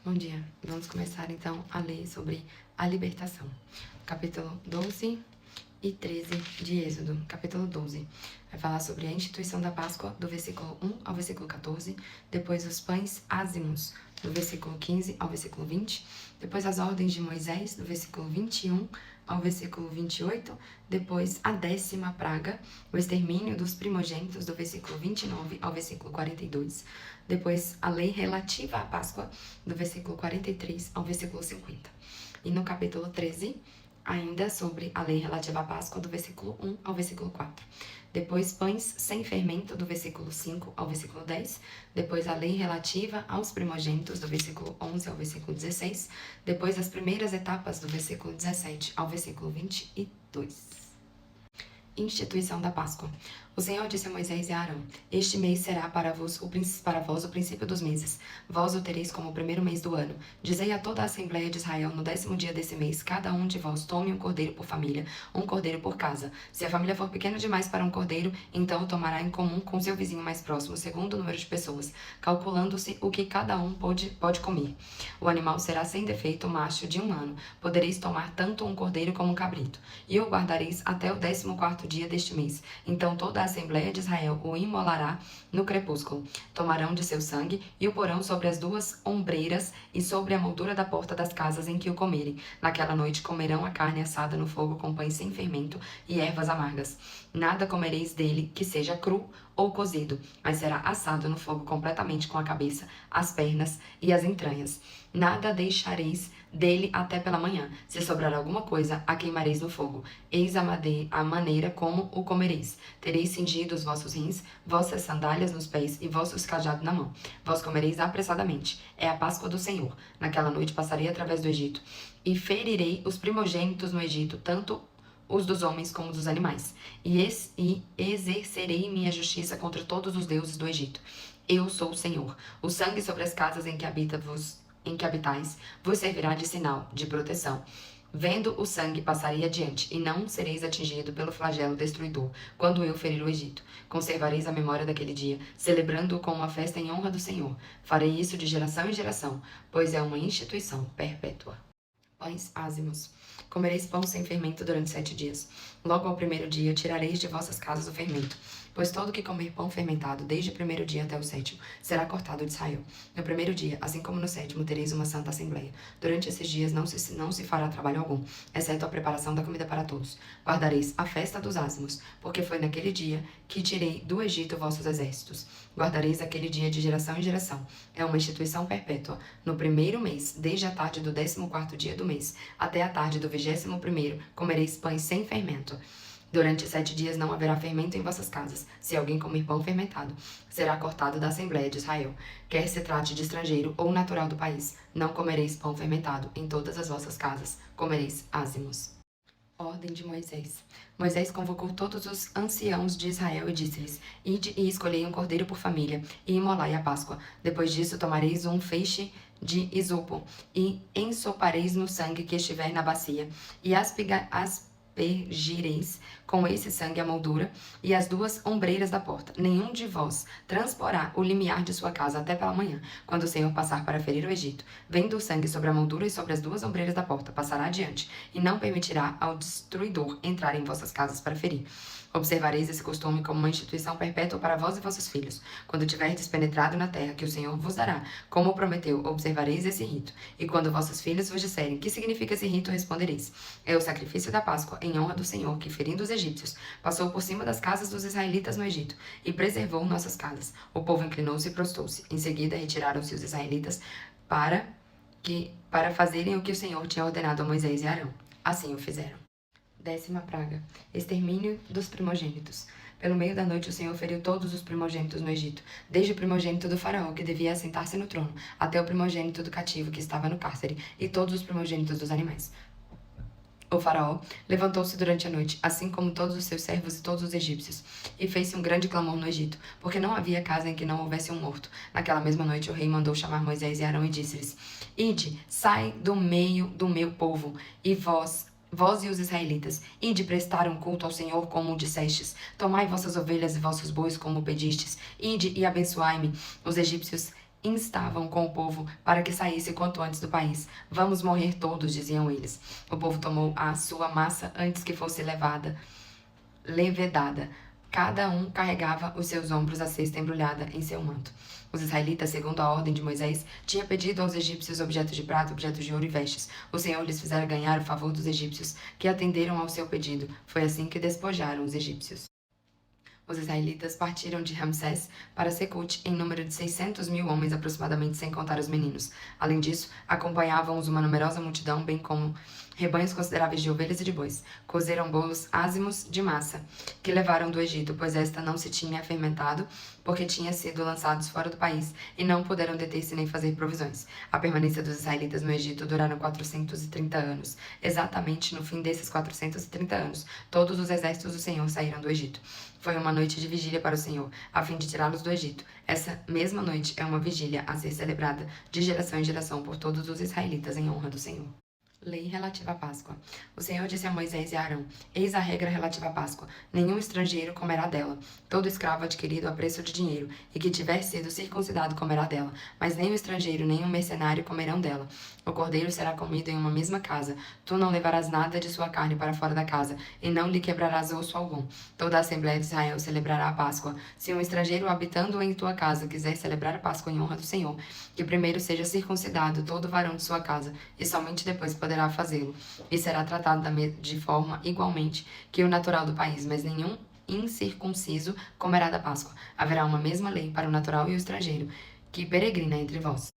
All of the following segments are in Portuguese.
Bom dia, vamos começar então a ler sobre a libertação. Capítulo 12 e 13 de Êxodo. Capítulo 12 vai falar sobre a instituição da Páscoa, do versículo 1 ao versículo 14, depois os pães ázimos, do versículo 15 ao versículo 20, depois as ordens de Moisés, do versículo 21 ao versículo 28, depois a 10ª praga, o extermínio dos primogênitos, do versículo 29 ao versículo 42, depois a lei relativa à Páscoa, do versículo 43 ao versículo 50. E no capítulo 13, ainda sobre a lei relativa à Páscoa, do versículo 1 ao versículo 4. Depois, pães sem fermento, do versículo 5 ao versículo 10. Depois, a lei relativa aos primogênitos, do versículo 11 ao versículo 16. Depois, as primeiras etapas, do versículo 17 ao versículo 22. Instituição da Páscoa. O Senhor disse a Moisés e a Arão: Este mês será para vós o princípio dos meses. Vós o tereis como o primeiro mês do ano. Dizei a toda a Assembleia de Israel: no 10º dia desse mês, cada um de vós tome um cordeiro por família, um cordeiro por casa. Se a família for pequena demais para um cordeiro, então o tomará em comum com seu vizinho mais próximo, segundo o número de pessoas, calculando-se o que cada um pode comer. O animal será sem defeito, macho de 1 ano. Podereis tomar tanto um cordeiro como um cabrito. E o guardareis até o 14º dia deste mês. Então toda a Assembleia de Israel o imolará no crepúsculo. Tomarão de seu sangue e o porão sobre as 2 ombreiras e sobre a moldura da porta das casas em que o comerem. Naquela noite comerão a carne assada no fogo com pães sem fermento e ervas amargas. Nada comereis dele que seja cru ou cozido, mas será assado no fogo completamente com a cabeça, as pernas e as entranhas. Nada deixareis dele até pela manhã. Se sobrar alguma coisa, a queimareis no fogo. Eis a maneira como o comereis. Tereis cingido os vossos rins, vossas sandálias nos pés e vossos cajados na mão. Vós comereis apressadamente. É a Páscoa do Senhor. Naquela noite passarei através do Egito, e ferirei os primogênitos no Egito, tanto os dos homens como dos animais, e exercerei minha justiça contra todos os deuses do Egito. Eu sou o Senhor. O sangue sobre as casas em que habitais vos servirá de sinal, de proteção. Vendo o sangue, passarei adiante, e não sereis atingido pelo flagelo destruidor, quando eu ferir o Egito. Conservareis a memória daquele dia, celebrando-o com uma festa em honra do Senhor. Farei isso de geração em geração, pois é uma instituição perpétua. Pães ázimos. Comereis pão sem fermento durante 7 dias. Logo ao primeiro dia tirareis de vossas casas o fermento, pois todo que comer pão fermentado, desde o primeiro dia até o 7º, será cortado de Israel. No primeiro dia, assim como no 7º, tereis uma santa assembleia. Durante esses dias não se fará trabalho algum, exceto a preparação da comida para todos. Guardareis a festa dos ázimos, porque foi naquele dia que tirei do Egito vossos exércitos. Guardareis aquele dia de geração em geração. É uma instituição perpétua. No primeiro mês, desde a tarde do 14º dia do mês, até a tarde do 21º, comereis pães sem fermento. Durante 7 dias não haverá fermento em vossas casas. Se alguém comer pão fermentado, será cortado da Assembleia de Israel. Quer se trate de estrangeiro ou natural do país, não comereis pão fermentado. Em todas as vossas casas comereis ázimos. Ordem de Moisés. Moisés convocou todos os anciãos de Israel e disse-lhes: Ide e escolhei um cordeiro por família, e imolai a Páscoa. Depois disso tomareis um feixe de isopo, e ensopareis no sangue que estiver na bacia, e aspergireis com esse sangue a moldura e as 2 ombreiras da porta. Nenhum de vós transporá o limiar de sua casa até pela manhã, quando o Senhor passar para ferir o Egito. Vendo o sangue sobre a moldura e sobre as 2 ombreiras da porta, passará adiante, e não permitirá ao destruidor entrar em vossas casas para ferir. Observareis esse costume como uma instituição perpétua para vós e vossos filhos. Quando tiverdes penetrado na terra que o Senhor vos dará, como prometeu, observareis esse rito. E quando vossos filhos vos disserem: que significa esse rito, respondereis: é o sacrifício da Páscoa em honra do Senhor, que, ferindo os egípcios, passou por cima das casas dos israelitas no Egito e preservou nossas casas. O povo inclinou-se e prostou-se. Em seguida retiraram-se os israelitas para fazerem o que o Senhor tinha ordenado a Moisés e Arão. Assim o fizeram. 10ª praga. Extermínio dos primogênitos. Pelo meio da noite o Senhor feriu todos os primogênitos no Egito, desde o primogênito do faraó, que devia assentar-se no trono, até o primogênito do cativo, que estava no cárcere, e todos os primogênitos dos animais. O faraó levantou-se durante a noite, assim como todos os seus servos e todos os egípcios, e fez-se um grande clamor no Egito, porque não havia casa em que não houvesse um morto. Naquela mesma noite o rei mandou chamar Moisés e Arão e disse-lhes: Ide, sai do meio do meu povo, e vós e os israelitas, ide prestar um culto ao Senhor como dissestes. Tomai vossas ovelhas e vossos bois como pedistes. Ide e abençoai-me. Os egípcios instavam com o povo para que saísse quanto antes do país. Vamos morrer todos, diziam eles. O povo tomou a sua massa antes que fosse levedada. Cada um carregava os seus ombros a cesta embrulhada em seu manto. Os israelitas, segundo a ordem de Moisés, tinham pedido aos egípcios objetos de prata, objetos de ouro e vestes. O Senhor lhes fizera ganhar o favor dos egípcios, que atenderam ao seu pedido. Foi assim que despojaram os egípcios. Os israelitas partiram de Ramsés para Secute em número de 600.000 homens aproximadamente, sem contar os meninos. Além disso, acompanhavam-os uma numerosa multidão, bem como rebanhos consideráveis de ovelhas e de bois. Cozeram bolos ázimos de massa, que levaram do Egito, pois esta não se tinha fermentado, porque tinha sido lançados fora do país, e não puderam deter-se nem fazer provisões. A permanência dos israelitas no Egito duraram 430 anos. Exatamente no fim desses 430 anos, todos os exércitos do Senhor saíram do Egito. Foi uma noite de vigília para o Senhor, a fim de tirá-los do Egito. Essa mesma noite é uma vigília a ser celebrada de geração em geração por todos os israelitas em honra do Senhor. Lei relativa à Páscoa. O Senhor disse a Moisés e a Arão: Eis a regra relativa à Páscoa. Nenhum estrangeiro comerá dela. Todo escravo adquirido a preço de dinheiro e que tiver sido circuncidado comerá dela. Mas nem o estrangeiro nem o mercenário comerão dela. O cordeiro será comido em uma mesma casa. Tu não levarás nada de sua carne para fora da casa, e não lhe quebrarás osso algum. Toda a Assembleia de Israel celebrará a Páscoa. Se um estrangeiro habitando em tua casa quiser celebrar a Páscoa em honra do Senhor, que primeiro seja circuncidado todo varão de sua casa, e somente depois poderá fazê-lo, e será tratado de forma igualmente que o natural do país, mas nenhum incircunciso comerá da Páscoa. Haverá uma mesma lei para o natural e o estrangeiro, que peregrina entre vós.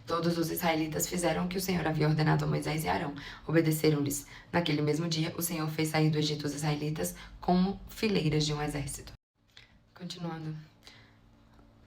Todos os israelitas fizeram o que o Senhor havia ordenado a Moisés e Arão. Obedeceram-lhes. Naquele mesmo dia, o Senhor fez sair do Egito os israelitas como fileiras de um exército. Continuando.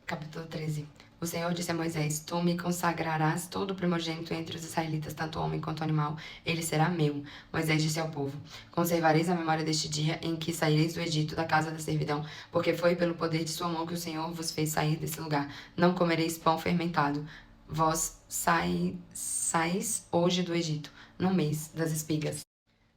Capítulo 13. O Senhor disse a Moisés: Tu me consagrarás todo o primogênito entre os israelitas, tanto homem quanto animal, ele será meu. Moisés disse ao povo: Conservareis a memória deste dia em que saireis do Egito, da casa da servidão, porque foi pelo poder de sua mão que o Senhor vos fez sair desse lugar. Não comereis pão fermentado. Vós sais hoje do Egito, no mês das espigas.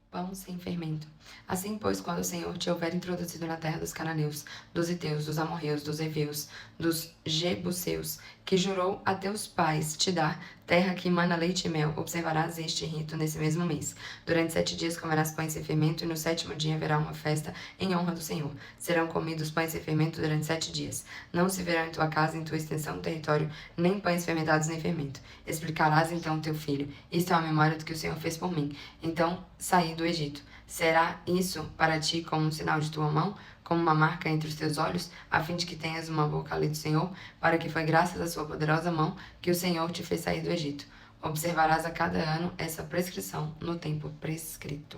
Pão sem fermento. Assim, pois, quando o Senhor te houver introduzido na terra dos cananeus, dos heteus, dos amorreus, dos heveus, dos jebuseus, que jurou a teus pais te dar, terra que emana leite e mel, observarás este rito nesse mesmo mês. Durante 7 dias comerás pães sem fermento, e no 7º dia haverá uma festa em honra do Senhor. Serão comidos pães sem fermento durante 7 dias. Não se verão em tua casa, em tua extensão do território, nem pães fermentados nem fermento. Explicarás então ao teu filho: Isto é a memória do que o Senhor fez por mim. Então saí do Egito. Será isso para ti como um sinal de tua mão, como uma marca entre os teus olhos, a fim de que tenhas uma boca ali do Senhor, para que foi graças à sua poderosa mão que o Senhor te fez sair do Egito. Observarás a cada ano essa prescrição no tempo prescrito.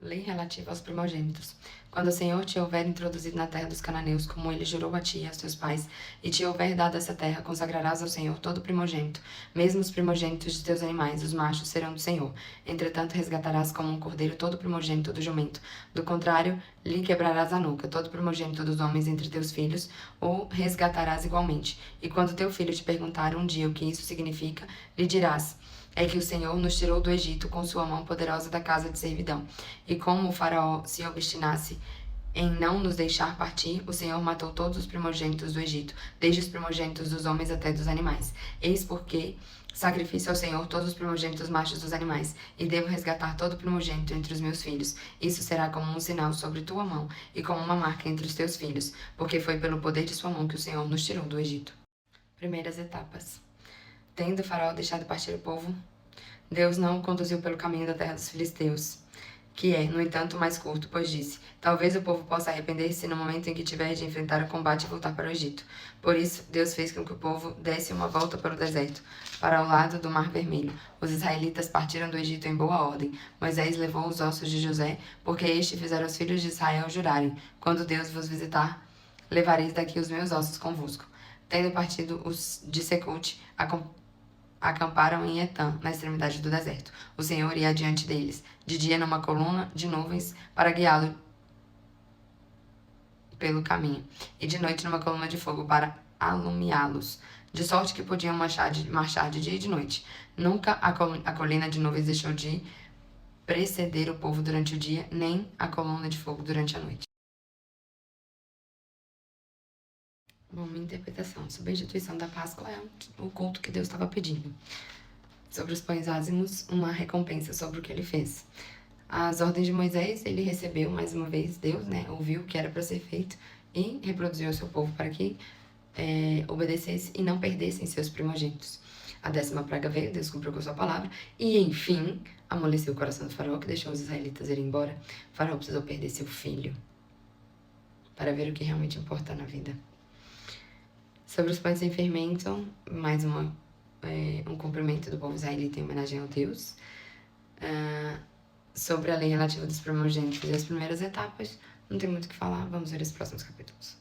Lei relativa aos primogênitos. Quando o Senhor te houver introduzido na terra dos cananeus, como ele jurou a ti e aos teus pais, e te houver dado essa terra, consagrarás ao Senhor todo primogênito, mesmo os primogênitos de teus animais, os machos serão do Senhor. Entretanto, resgatarás como um cordeiro todo primogênito do jumento. Do contrário, lhe quebrarás a nuca. Todo primogênito dos homens entre teus filhos o resgatarás igualmente. E quando teu filho te perguntar um dia o que isso significa, lhe dirás: É que o Senhor nos tirou do Egito com sua mão poderosa da casa de servidão. E como o faraó se obstinasse em não nos deixar partir, o Senhor matou todos os primogênitos do Egito, desde os primogênitos dos homens até dos animais. Eis porque sacrifício ao Senhor todos os primogênitos machos dos animais, e devo resgatar todo o primogênito entre os meus filhos. Isso será como um sinal sobre tua mão, e como uma marca entre os teus filhos, porque foi pelo poder de sua mão que o Senhor nos tirou do Egito. Primeiras etapas. Tendo Faraó deixado partir o povo, Deus não o conduziu pelo caminho da terra dos filisteus, que é, no entanto, mais curto, pois disse: Talvez o povo possa arrepender-se no momento em que tiver de enfrentar o combate e voltar para o Egito. Por isso, Deus fez com que o povo desse uma volta para o deserto, para o lado do Mar Vermelho. Os israelitas partiram do Egito em boa ordem. Moisés levou os ossos de José, porque este fizera os filhos de Israel jurarem: Quando Deus vos visitar, levareis daqui os meus ossos convosco. Tendo partido os de Secute, acamparam em Etã, na extremidade do deserto. O Senhor ia adiante deles, de dia numa coluna de nuvens, para guiá-lo pelo caminho, e de noite numa coluna de fogo para alumiá-los, de sorte que podiam marchar de dia e de noite. Nunca a colina de nuvens deixou de preceder o povo durante o dia, nem a coluna de fogo durante a noite. Bom, minha interpretação sobre a instituição da Páscoa é o culto que Deus estava pedindo. Sobre os pães ázimos, uma recompensa sobre o que ele fez. As ordens de Moisés, ele recebeu mais uma vez, Deus, né, ouviu o que era para ser feito e reproduziu ao seu povo para que obedecesse e não perdessem seus primogênitos. A 10ª praga veio, Deus cumpriu com a sua palavra e, enfim, amoleceu o coração do faraó, que deixou os israelitas irem embora. O faraó precisou perder seu filho para ver o que realmente importa na vida. Sobre os pães sem fermento, mais um cumprimento do povo israelita em homenagem ao Deus. Sobre a lei relativa dos primogênitos e as primeiras etapas, não tem muito o que falar, vamos ver os próximos capítulos.